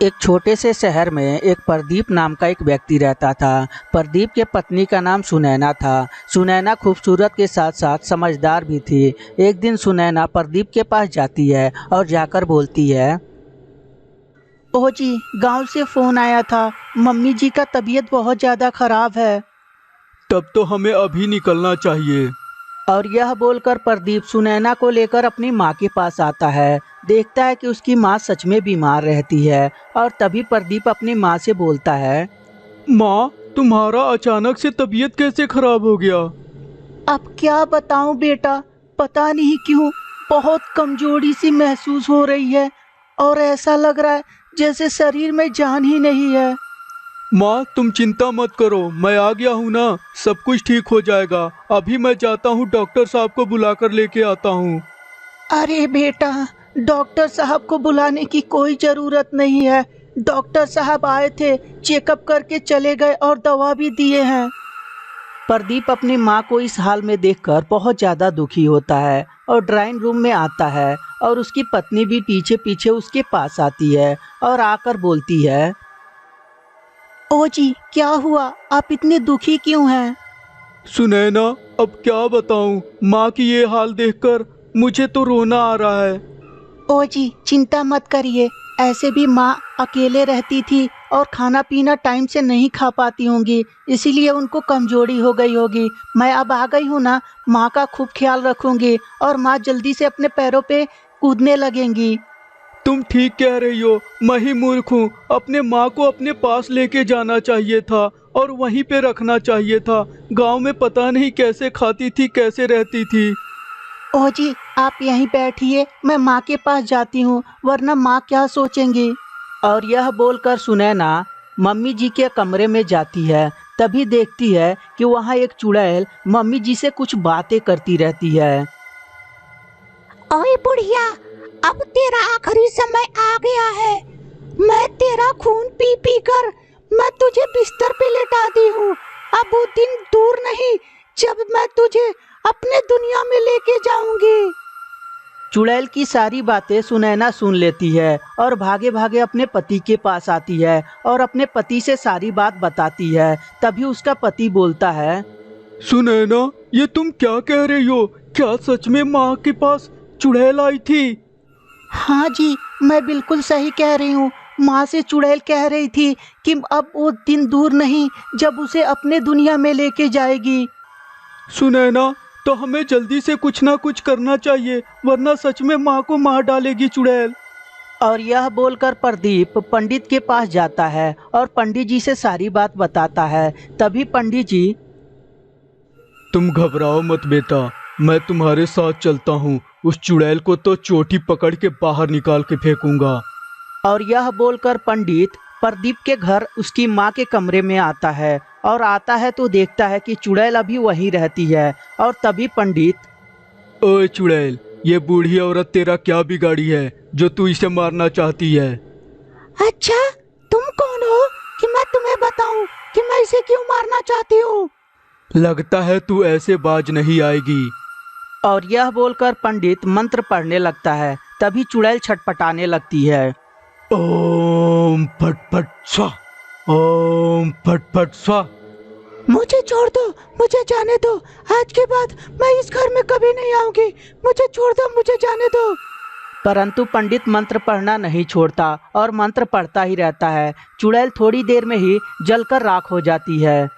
एक छोटे से शहर में एक प्रदीप नाम का एक व्यक्ति रहता था। प्रदीप के पत्नी का नाम सुनैना था। सुनैना खूबसूरत के साथ साथ समझदार भी थी। एक दिन सुनैना प्रदीप के पास जाती है और जाकर बोलती है, ओह जी, गांव से फ़ोन आया था। मम्मी जी का तबीयत बहुत ज़्यादा ख़राब है। तब तो हमें अभी निकलना चाहिए। और यह बोलकर प्रदीप सुनैना को लेकर अपनी माँ के पास आता है। देखता है कि उसकी माँ सच में बीमार रहती है और तभी प्रदीप अपनी माँ से बोलता है, माँ, तुम्हारा अचानक से तबीयत कैसे खराब हो गया? अब क्या बताऊं बेटा, पता नहीं क्यों बहुत कमजोरी सी महसूस हो रही है और ऐसा लग रहा है जैसे शरीर में जान ही नहीं है। माँ, तुम चिंता मत करो, मैं आ गया हूँ ना। सब कुछ ठीक हो जाएगा। अभी मैं जाता हूँ, डॉक्टर साहब को बुलाकर लेके आता हूँ। अरे बेटा, डॉक्टर साहब को बुलाने की कोई ज़रूरत नहीं है। डॉक्टर साहब आए थे, चेकअप करके चले गए और दवा भी दिए हैं। प्रदीप अपनी माँ को इस हाल में देखकर बहुत ज़्यादा दुखी होता है और ड्राइंग रूम में आता है और उसकी पत्नी भी पीछे पीछे उसके पास आती है और आकर बोलती है, ओ जी, क्या हुआ? आप इतने दुखी क्यों हैं? सुनैना, अब क्या बताऊँ, माँ की ये हाल देखकर मुझे तो रोना आ रहा है। ओ जी, चिंता मत करिए। ऐसे भी माँ अकेले रहती थी और खाना पीना टाइम से नहीं खा पाती होंगी, इसीलिए उनको कमजोरी हो गई होगी। मैं अब आ गई हूँ ना, माँ का खूब ख्याल रखूंगी और माँ जल्दी से अपने पैरों पे कूदने लगेंगी। तुम ठीक कह रही हो, मैं ही मूर्ख हूँ। अपने माँ को अपने पास लेके जाना चाहिए था और वहीं पे रखना चाहिए था। गांव में पता नहीं कैसे खाती थी, कैसे रहती थी। ओह जी, आप यहीं बैठिए, मैं माँ के पास जाती हूँ, वरना माँ क्या सोचेंगी। और यह बोलकर सुनैना मम्मी जी के कमरे में जाती है। तभी देखती है कि वहाँ एक चुड़ैल मम्मी जी से कुछ बातें करती रहती है। ओए बुढ़िया, अब तेरा आखिरी समय आ गया है। मैं तेरा खून पी पी कर मैं तुझे बिस्तर पे लेटा दी हूँ। अब वो दिन दूर नहीं जब मैं तुझे अपने दुनिया में लेके जाऊंगी। चुड़ैल की सारी बातें सुनैना सुन लेती है और भागे भागे अपने पति के पास आती है और अपने पति से सारी बात बताती है। तभी उसका पति बोलता है, सुनैना, ये तुम क्या कह रही हो? क्या सच में माँ के पास चुड़ैल आई थी? हाँ जी, मैं बिल्कुल सही कह रही हूँ। माँ से चुड़ैल कह रही थी कि अब वो दिन दूर नहीं जब उसे अपने दुनिया में लेके जाएगी। सुनैना, तो हमें जल्दी से कुछ ना कुछ करना चाहिए, वरना सच में माँ को मार डालेगी चुड़ैल। और यह बोलकर प्रदीप पंडित के पास जाता है और पंडित जी से सारी बात बताता है। तभी पंडित जी, तुम घबराओ मत बेटा, मैं तुम्हारे साथ चलता हूँ। उस चुड़ैल को तो चोटी पकड़ के बाहर निकाल के फेंकूंगा। और यह बोलकर पंडित प्रदीप के घर उसकी माँ के कमरे में आता है और आता है तो देखता है कि चुड़ैल अभी वहीं रहती है। और तभी पंडित, ओए चुड़ैल, ये बूढ़ी औरत तेरा क्या बिगाड़ी है जो तू इसे मारना चाहती है? अच्छा, तुम कौन हो कि मैं तुम्हें बताऊं कि मैं इसे क्यों मारना चाहती हूँ? लगता है तू ऐसे बाज नहीं आएगी। और यह बोलकर पंडित मंत्र पढ़ने लगता है। तभी चुड़ैल छटपटाने लगती है। ओम फट फट स्वा, ओम फट फट स्वा। मुझे छोड़ दो, मुझे जाने दो। आज के बाद मैं इस घर में कभी नहीं आऊंगी। मुझे छोड़ दो, मुझे जाने दो। परंतु पंडित मंत्र पढ़ना नहीं छोड़ता और मंत्र पढ़ता ही रहता है। चुड़ैल थोड़ी देर में ही जलकर राख हो जाती है।